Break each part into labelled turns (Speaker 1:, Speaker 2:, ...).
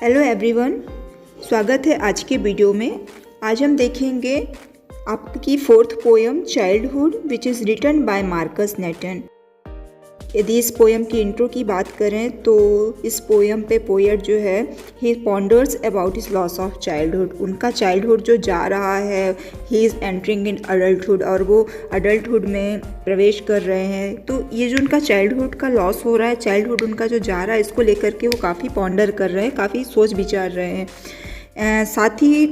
Speaker 1: Hello everyone, स्वागत है आज के वीडियो में। आज हम देखेंगे आपकी fourth poem childhood which is written by Markus Natten. यदि इस पोएम की इंट्रो की बात करें तो इस पोएम पे पोएट जो है he ponders about his loss of childhood. उनका चाइल्डहुड जो जा रहा है, he is entering in adulthood और वो अडल्टहुड में प्रवेश कर रहे हैं। तो ये जो उनका चाइल्डहुड का लॉस हो रहा है, चाइल्डहुड उनका जो जा रहा है, इसको लेकर के वो काफ़ी पॉन्डर कर रहे हैं, काफ़ी सोच विचार रहे हैं। साथ ही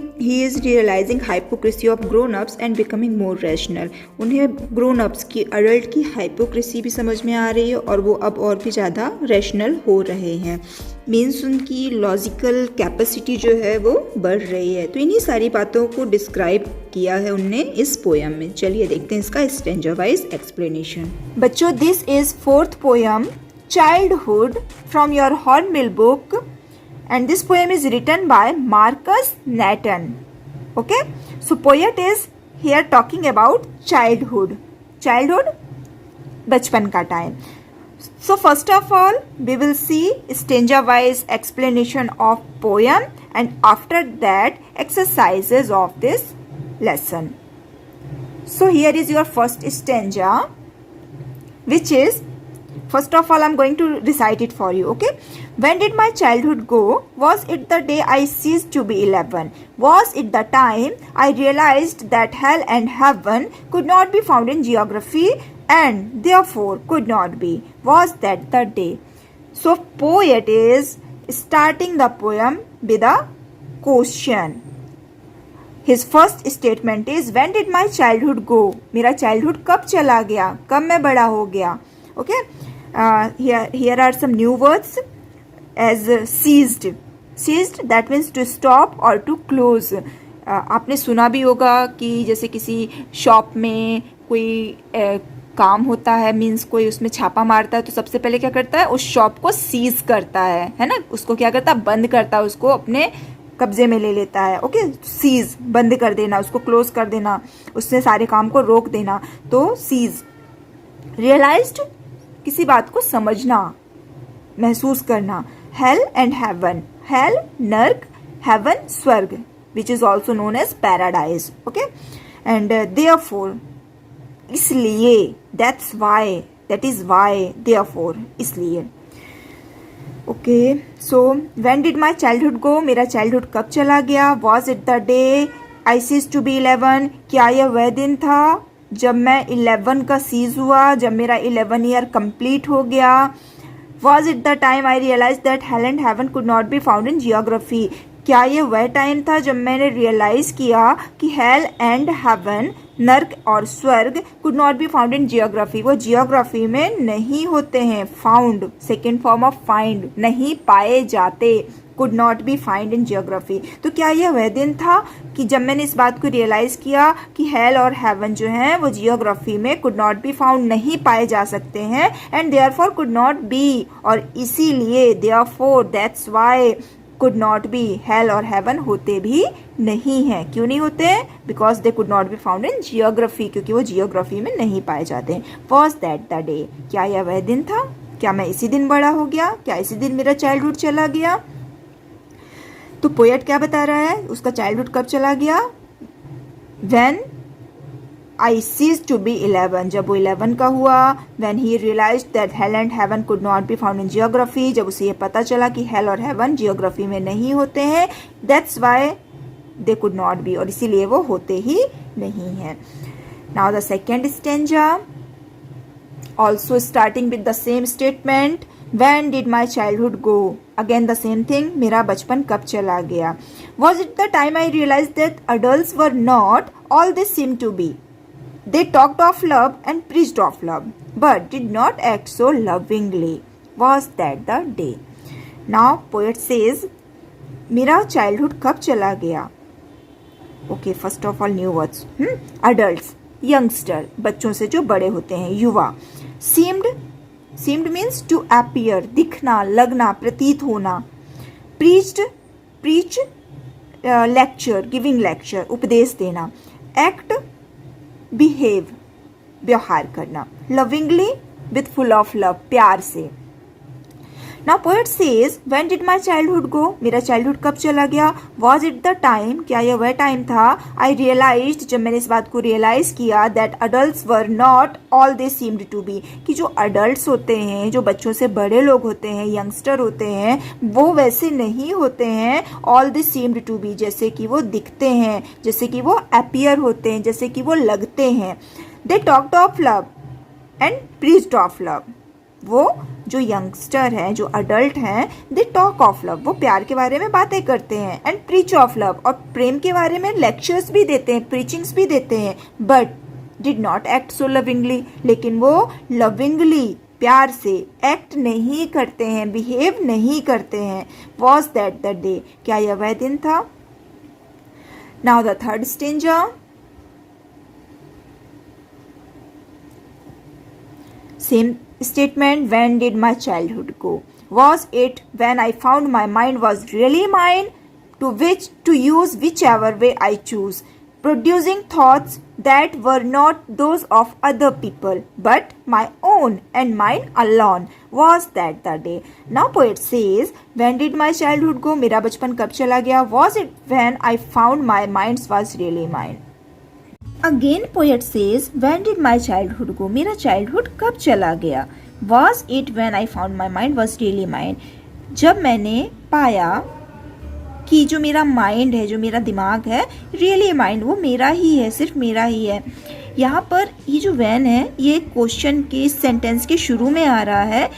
Speaker 1: is realising hypocrisy of grown ups and becoming more rational. उन्हें ग्रोन अप्स की, अडल्ट की हाइपोक्रेसी भी समझ में आ रही है और वो अब और भी ज़्यादा रैशनल हो रहे हैं। मीन्स उनकी लॉजिकल कैपेसिटी जो है वो बढ़ रही है। तो इन्हीं सारी बातों को डिस्क्राइब किया है उनने इस पोएम में। चलिए देखते हैं इसका स्टैंजा वाइज एक्सप्लेनेशन। बच्चों, this is fourth poem childhood from your hornbill book and this poem is written by Marcus Nathan. Okay, so poet is here talking about childhood, बचपन का time. So first of all we will see stanza wise explanation of poem and after that exercises of this lesson. So here is your first stanza, which is, first of all I'm going to recite it for you. Okay, when did my childhood go? Was it the day I ceased to be 11? Was it the time I realized that hell and heaven could not be found in geography and therefore could not be? Was that the day? So poet is starting the poem with a question. His first statement is, when did my childhood go? मेरा childhood कब चला गया, कब मैं बड़ा हो गया? Okay, here are some new words as ceased. Ceased that means to stop or to close. आपने सुना भी होगा कि जैसे किसी शॉप में कोई काम होता है, मीन्स कोई उसमें छापा मारता है तो सबसे पहले क्या करता है, उस शॉप को सीज करता है ना, उसको क्या करता है, बंद करता है, उसको अपने कब्जे में ले लेता है। ओके, सीज बंद कर देना, उसको क्लोज कर देना, उससे सारे काम को रोक देना, तो सीज। रियलाइज्ड किसी बात को समझना, महसूस करना। हेल एंड हेवन, हेल नर्क, हेवन स्वर्ग, which is also known as paradise. Okay, and therefore इसलिए, that's why, that is why, therefore इसलिए। Okay, so when did my childhood go? मेरा चाइल्डहुड कब चला गया? Was it the day I cease to be 11? क्या यह वह दिन था जब मैं 11 का सीज हुआ, जब मेरा 11 ईयर कंप्लीट हो गया? Was it the time I realise that hell and heaven could not be found in geography? क्या ये वह टाइम था जब मैंने रियलाइज किया कि हेल एंड हेवन, नर्क और स्वर्ग, could not be found in geography, वो जियोग्राफी में नहीं होते हैं। Found second form of find, नहीं पाए जाते, could not B find in geography. तो क्या यह वह दिन था कि जब मैंने इस बात को रियलाइज किया कि हेल और हेवन जो हैं वो जियोग्राफी में कुड नॉट बी फाउंड, नहीं पाए जा सकते हैं, and therefore could not B, और इसीलिए therefore, that's why, could not B, hello और हेवन होते भी नहीं हैं। क्यों नहीं होते हैं? Because they could not be found in geography, क्योंकि वो जियोग्राफी में नहीं पाए जाते हैं। Was that the day? क्या यह वह दिन था? क्या मैं इसी दिन बड़ा हो गया? क्या इसी दिन मेरा चाइल्डहुड चला गया? तो पोएट क्या बता रहा है, उसका चाइल्डहुड कब चला गया? When I cease to be 11, जब वो 11 का हुआ। When he realised that hell and heaven could not be found in geography, जब उसे ये पता चला कि हेल और हेवन जियोग्राफी में नहीं होते हैं। That's why they could not B, और इसीलिए वो होते ही नहीं हैं। Now the second stanza, also starting with the same statement, When did my childhood go? Again the same thing, मेरा बचपन कब चला गया? Was it the time I realized that adults were not all they seemed to be? They talked of love and preached of love, but did not act so lovingly. Was that the day? Now poet says, मेरा childhood कब चला गया? Okay, first of all new words. Adults, youngster, बच्चों से जो बड़े होते हैं, युवा। Seemed means to appear, दिखना, लगना, प्रतीत होना। Preach, lecture, giving lecture, उपदेश देना। Act, behave, व्यवहार करना। Lovingly, with full of love, प्यार से। Now poet says, when did my childhood go? मेरा childhood कब चला गया? Was it the time? क्या यह वह टाइम था? I realized, जब मैंने इस बात को realize किया, that adults were not all they seemed to be, कि जो adults होते हैं, जो बच्चों से बड़े लोग होते हैं, youngster होते हैं, वो वैसे नहीं होते हैं all they seemed to be, जैसे कि वो दिखते हैं, जैसे कि वो appear होते हैं, जैसे कि वो लगते हैं. They talked of love and preached of love. वो जो यंगस्टर हैं, जो अडल्ट हैं, दे टॉक ऑफ लव, वो प्यार के बारे में बातें करते हैं, एंड प्रीच ऑफ लव, और प्रेम के बारे में लेक्चर्स भी देते हैं, प्रीचिंग्स भी देते हैं, but did not act so lovingly, लेकिन वो लविंगली, प्यार से एक्ट नहीं करते हैं, बिहेव नहीं करते हैं. वॉज दैट द डे, क्या यह वह दिन था? Now the third stanza. Same statement, when did my childhood go? Was it when I found my mind was really mine, to use whichever way I choose, producing thoughts that were not those of other people but my own and mine alone? Was that the day? Now poet says, when did my childhood go? मेरा बचपन कब चला गया? Was it when I found my mind was really mine? Again poet says, when did my childhood go? मेरा childhood कब चला गया? Was it when I found my mind was really mine? जब मैंने पाया कि जो मेरा माइंड है, जो मेरा दिमाग है, रियली माइंड, वो मेरा ही है, सिर्फ मेरा ही है. यहाँ पर ये जो when है, ये क्वेश्चन के सेंटेंस के शुरू में आ रहा है.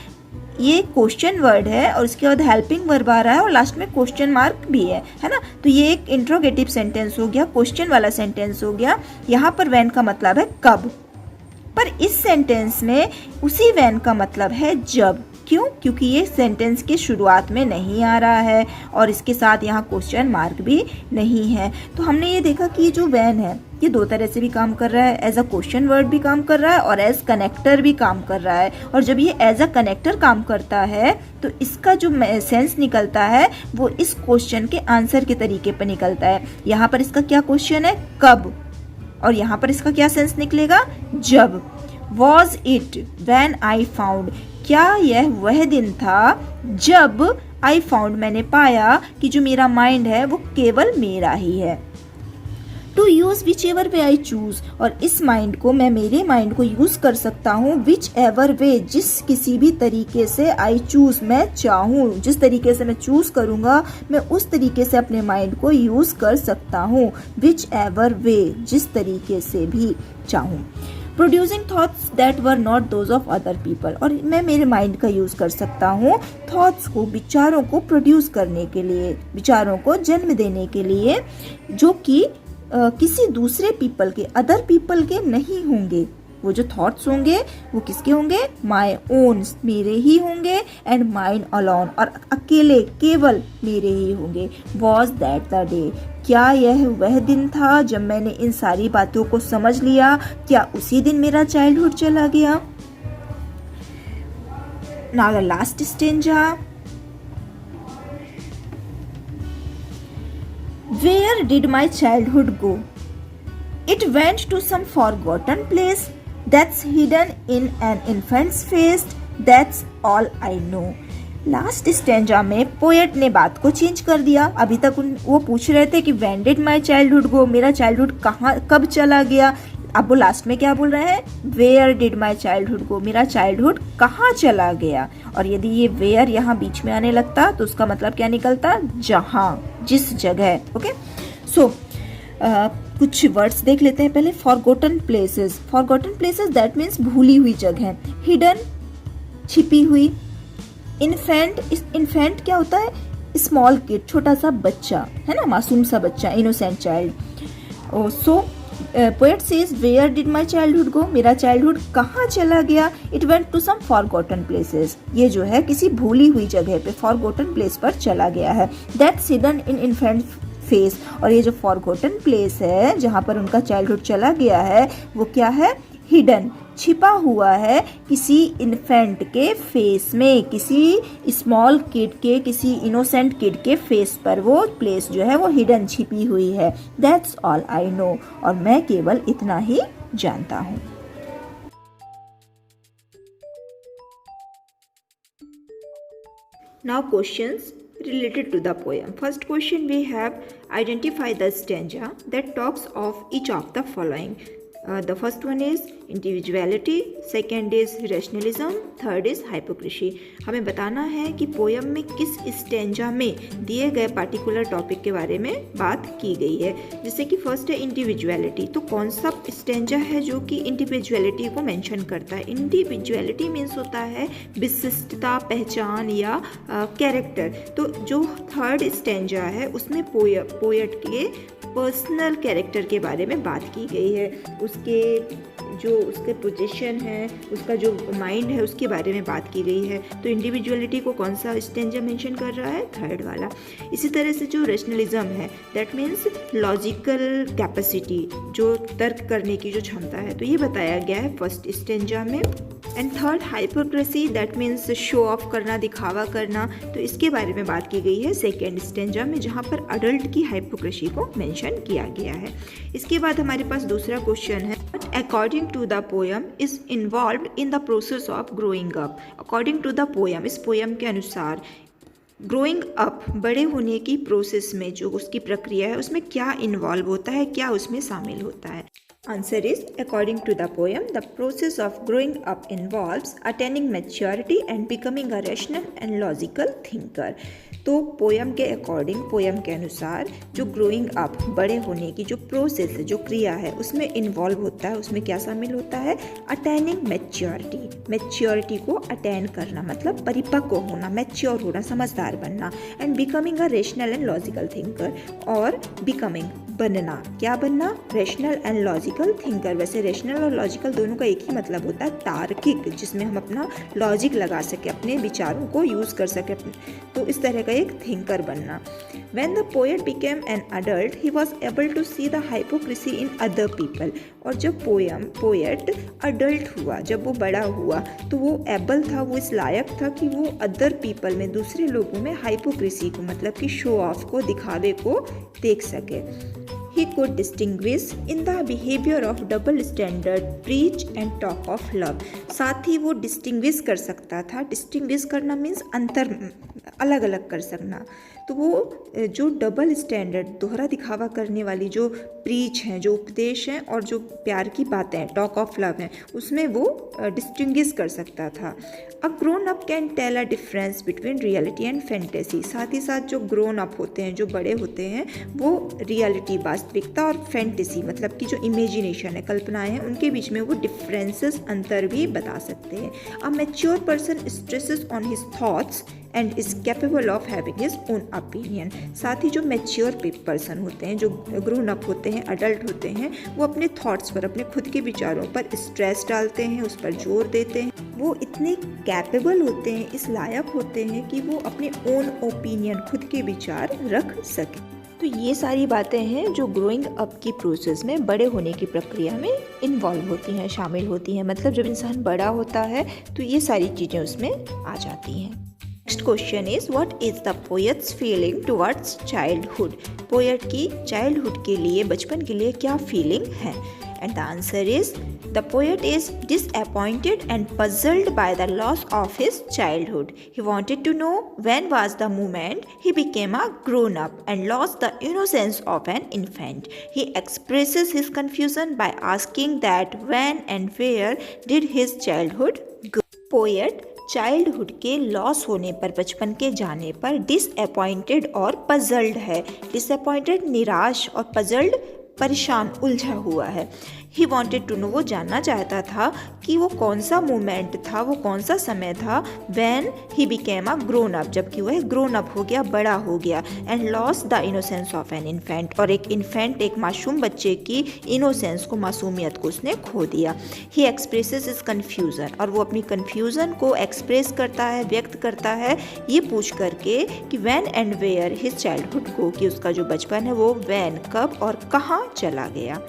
Speaker 1: ये क्वेश्चन वर्ड है और उसके बाद हेल्पिंग वर्ब आ रहा है और लास्ट में क्वेश्चन मार्क भी है ना. तो ये एक इंट्रोगेटिव सेंटेंस हो गया, क्वेश्चन वाला सेंटेंस हो गया. यहाँ पर व्हेन का मतलब है कब, पर इस सेंटेंस में उसी व्हेन का मतलब है जब. क्यों? क्योंकि ये सेंटेंस के शुरुआत में नहीं आ रहा है और इसके साथ यहाँ क्वेश्चन मार्क भी नहीं है. तो हमने ये देखा कि जो व्हेन है ये दो तरह से भी काम कर रहा है, एज अ क्वेश्चन वर्ड भी काम कर रहा है और एज कनेक्टर भी काम कर रहा है. और जब ये एज अ कनेक्टर काम करता है तो इसका जो सेंस निकलता है वो इस क्वेश्चन के आंसर के तरीके पर निकलता है. यहाँ पर इसका क्या क्वेश्चन है? कब. और यहाँ पर इसका क्या सेंस निकलेगा? जब. Was it when I found, क्या यह वह दिन था जब आई फाउंड, मैंने पाया कि जो मेरा माइंड है वो केवल मेरा ही है. To use whichever way I choose, और इस माइंड को, मैं मेरे माइंड को यूज कर सकता हूँ विच एवर वे, जिस किसी भी तरीके से आई चूज, मैं चाहूँ, जिस तरीके से मैं चूज करूँगा मैं उस तरीके से अपने माइंड को यूज कर सकता हूँ. विच एवर वे, जिस तरीके से भी चाहूँ. Producing thoughts that were not those of other people, और मैं मेरे माइंड का यूज कर सकता हूँ थॉट्स को, विचारों को प्रोड्यूस करने के लिए, विचारों को जन्म देने के लिए, जो कि किसी दूसरे पीपल के, अदर पीपल के नहीं होंगे. वो जो थॉट्स होंगे वो किसके होंगे? माय ओन, मेरे ही होंगे, एंड माइन अलोन, और अकेले, केवल मेरे ही होंगे. वॉज दैट द डे, क्या यह वह दिन था जब मैंने इन सारी बातों को समझ लिया? क्या उसी दिन मेरा चाइल्डहुड चला गया? Now the last stanza. Where did my childhood go? It went to some forgotten place that's hidden in an infant's face. That's all I know. Last stanza में पोएट ने बात को चेंज कर दिया. अभी तक वो पूछ रहे थे कि when did my childhood go, मेरा चाइल्डहुड कब चला गया. अब वो लास्ट में क्या बोल रहे हैं? Where did my childhood go, मेरा चाइल्डहुड कहाँ चला गया. और यदि ये वेयर यहाँ बीच में आने लगता तो उसका मतलब क्या निकलता? जहाँ, जिस जगह. ओके, सो कुछ वर्ड्स देख लेते हैं पहले. Forgotten places, forgotten places that means भूली हुई जगह. हिडन, छिपी हुई. इन्फेंट, इन्फेंट क्या होता है? स्मॉल किड, छोटा सा बच्चा, है ना, मासूम सा बच्चा, innocent child. So poet says where did my childhood go, मेरा चाइल्डहुड कहाँ चला गया. It went to some forgotten places, ये जो है किसी भूली हुई जगह पे, फॉरगॉटन प्लेस पर चला गया है. That's hidden in infant face, और ये जो फॉरगॉटन प्लेस है जहाँ पर उनका चाइल्डहुड चला गया है वो क्या है? हिडन, छिपा हुआ है किसी इन्फेंट के फेस में, किसी स्मॉल किड के, किसी इनोसेंट किड के फेस पर वो प्लेस जो है वो हिडन, छिपी हुई है. दैट्स ऑल आई नो, और मैं केवल इतना ही जानता हूँ. Now questions related to the poem. First question we have, identify the stanza that talks of each of the following. The first one is individuality, second is rationalism, third is hypocrisy. हमें बताना है कि poem में किस stanza में दिए गए particular topic के बारे में बात की गई है. जैसे कि फर्स्ट है इंडिविजुअलिटी, तो कौन सा स्टेंजा है जो कि इंडिविजुअलिटी को मेंशन करता है. इंडिविजुअलिटी मीन्स होता है विशिष्टता, पहचान या कैरेक्टर. तो जो थर्ड स्टेंजा है उसमें पोएट के पर्सनल कैरेक्टर के बारे में बात की गई है. उसके पोजीशन है, उसका जो माइंड है उसके बारे में बात की गई है. तो इंडिविजुअलिटी को कौन सा स्टेंजा मेंशन कर रहा है, थर्ड वाला. इसी तरह से जो रैशनलिज्म है दैट मीन्स लॉजिकल कैपेसिटी, जो तर्क करने की जो क्षमता है, तो ये बताया गया है फर्स्ट स्टेंजा में. And third hypocrisy, that means show off करना, दिखावा करना, तो इसके बारे में बात की गई है सेकेंड स्टेंजा में, जहाँ पर अडल्ट की हाइपोक्रेसी को मेंशन किया गया है. इसके बाद हमारे पास दूसरा क्वेश्चन है, according to the poem is involve in the process of growing up. According to the poem, इस पोयम के अनुसार ग्रोइंग अप, बड़े होने की प्रोसेस में जो उसकी प्रक्रिया है उसमें क्या इन्वॉल्व होता है, क्या उसमें शामिल होता है. Answer is, according to the poem, the process of growing up involves attaining maturity and becoming a rational and logical thinker. तो पोयम के अकॉर्डिंग, पोयम के अनुसार जो ग्रोइंग अप, बड़े होने की जो प्रोसेस है, जो क्रिया है, उसमें इन्वॉल्व होता है. उसमें क्या शामिल होता है, अटेनिंग मैच्योरिटी. मैच्योरिटी को अटेन करना मतलब परिपक्व होना, मैच्योर होना, समझदार बनना. And becoming a rational and logical thinker, और बिकमिंग बनना, क्या बनना, रेशनल एंड लॉजिकल थिंकर. वैसे रेशनल और लॉजिकल दोनों का एक ही मतलब होता है, तार्किक, जिसमें हम अपना लॉजिक लगा सके, अपने विचारों को यूज़ कर सके. तो इस तरह का एक थिंकर बनना. When the poet became an adult, he was able to see the hypocrisy in other people. और जब पोएट अडल्ट हुआ, जब वो बड़ा हुआ, तो वो एबल था, वो इस लायक था कि वो अदर पीपल में, दूसरे लोगों में हाइपोक्रेसी को, मतलब कि शो ऑफ को, दिखावे को देख सके. He could distinguish in the behavior of double standard, preach and talk of love. साथ ही वो डिस्टिंग्विश कर सकता था. डिस्टिंग्विश करना मीन्स अंतर, अलग अलग कर सकना. तो वो जो डबल स्टैंडर्ड, दोहरा दिखावा करने वाली जो प्रीच हैं, जो उपदेश हैं, और जो प्यार की बातें, टॉक ऑफ लव हैं, उसमें वो डिस्टिंग्विश कर सकता था. A grown up can tell a difference between reality and fantasy. साथ ही साथ जो ग्रोन अप होते हैं, जो बड़े होते हैं, वो रियलिटी, वास्तविकता, और फैंटेसी मतलब कि जो इमेजिनेशन है, कल्पनाएं हैं, उनके बीच में वो डिफरेंसेस, अंतर भी बता सकते हैं. A mature person stresses on his thoughts and is capable of having his own opinion. साथ ही जो मैच्योर पर्सन होते हैं, जो ग्रोन अप होते हैं, अडल्ट होते हैं, वो अपने थॉट्स पर, अपने खुद के विचारों पर स्ट्रेस डालते हैं, उस पर जोर देते हैं. वो इतने कैपेबल होते हैं, इस लायक होते हैं कि वो अपने ओन ओपिनियन, खुद के विचार रख सकें. तो ये सारी बातें हैं जो ग्रोइंग अप की प्रोसेस में, बड़े होने की प्रक्रिया में इन्वॉल्व होती हैं, शामिल होती हैं. मतलब जब इंसान बड़ा होता है तो ये सारी चीज़ें उसमें आ जाती हैं. Next question is, what is the poets feeling towards childhood. Poet की चाइल्डहुड के लिए, बचपन के लिए क्या फीलिंग है. And the answer is, the poet is disappointed and puzzled by the loss of his childhood. He wanted to know when was the moment he became a grown-up and lost the innocence of an infant. He expresses his confusion by asking that when and where did his childhood go. Poet childhood के loss होने पर, बचपन के जाने पर disappointed और puzzled है. Disappointed निराश, और पजल्ड परेशान, उलझा हुआ है. ही वॉन्टेड टू नो, वो जानना चाहता था कि वो कौन सा मोमेंट था, वो कौन सा समय था, when he became a grown up, जबकि वह ग्रोन अप हो गया, बड़ा हो गया. And loss the innocence of an infant, और एक इन्फेंट, एक मासूम बच्चे की इनोसेंस को, मासूमियत को उसने खो दिया. ही एक्सप्रेसेस इज कन्फ्यूज़न, और वो अपनी कन्फ्यूज़न को एक्सप्रेस करता है, व्यक्त करता है, ये पूछ करके कि when and where his childhood को, कि उसका जो बचपन है वो व्हेन, कब और कहाँ चला गया.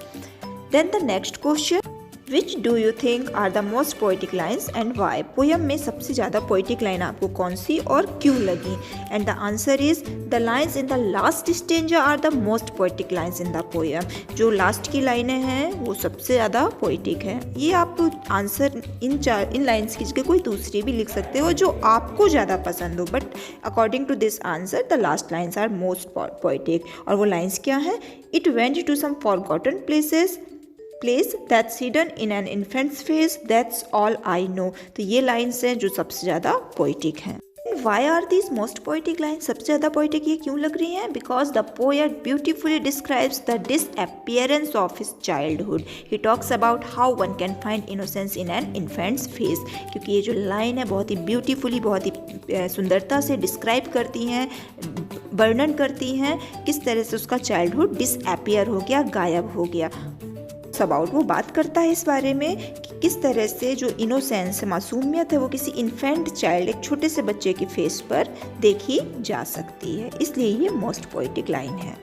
Speaker 1: Then the next question, which do you think are the most poetic lines and why? Poem में सबसे ज़्यादा पोइटिक लाइन आपको कौन सी और क्यों लगी? And the answer is the lines in the last stanza are the most poetic lines in the poem. जो last की लाइनें हैं वो सबसे ज़्यादा पोइटिक है। ये आप आंसर इन लाइन्स की जगह कोई दूसरी भी लिख सकते हो जो आपको ज़्यादा पसंद हो, but according to this answer the last lines are most poetic. और वो लाइन्स क्या है? It went to some forgotten place that's hidden in an infant's face, that's all I know। तो ये लाइन्स हैं जो सबसे ज़्यादा पोइटिक हैं। Why are these most poetic lines? सबसे ज़्यादा पोइटिक ये क्यों लग रही हैं? Because the poet beautifully describes the disappearance of his childhood. He talks about how one can find innocence in an infant's face। क्योंकि ये जो लाइन है बहुत ही ब्यूटीफुली, बहुत ही सुंदरता से डिस्क्राइब करती हैं, वर्णन करती हैं किस तरह से उसका चाइल्डहुड डिसअपियर हो गया, गायब हो गया। अबाउट वो बात करता है इस बारे में कि किस तरह से जो इनोसेंस, मासूमियत है वो किसी इन्फेंट चाइल्ड, एक छोटे से बच्चे के फेस पर देखी जा सकती है। इसलिए ये मोस्ट पोइटिक लाइन है।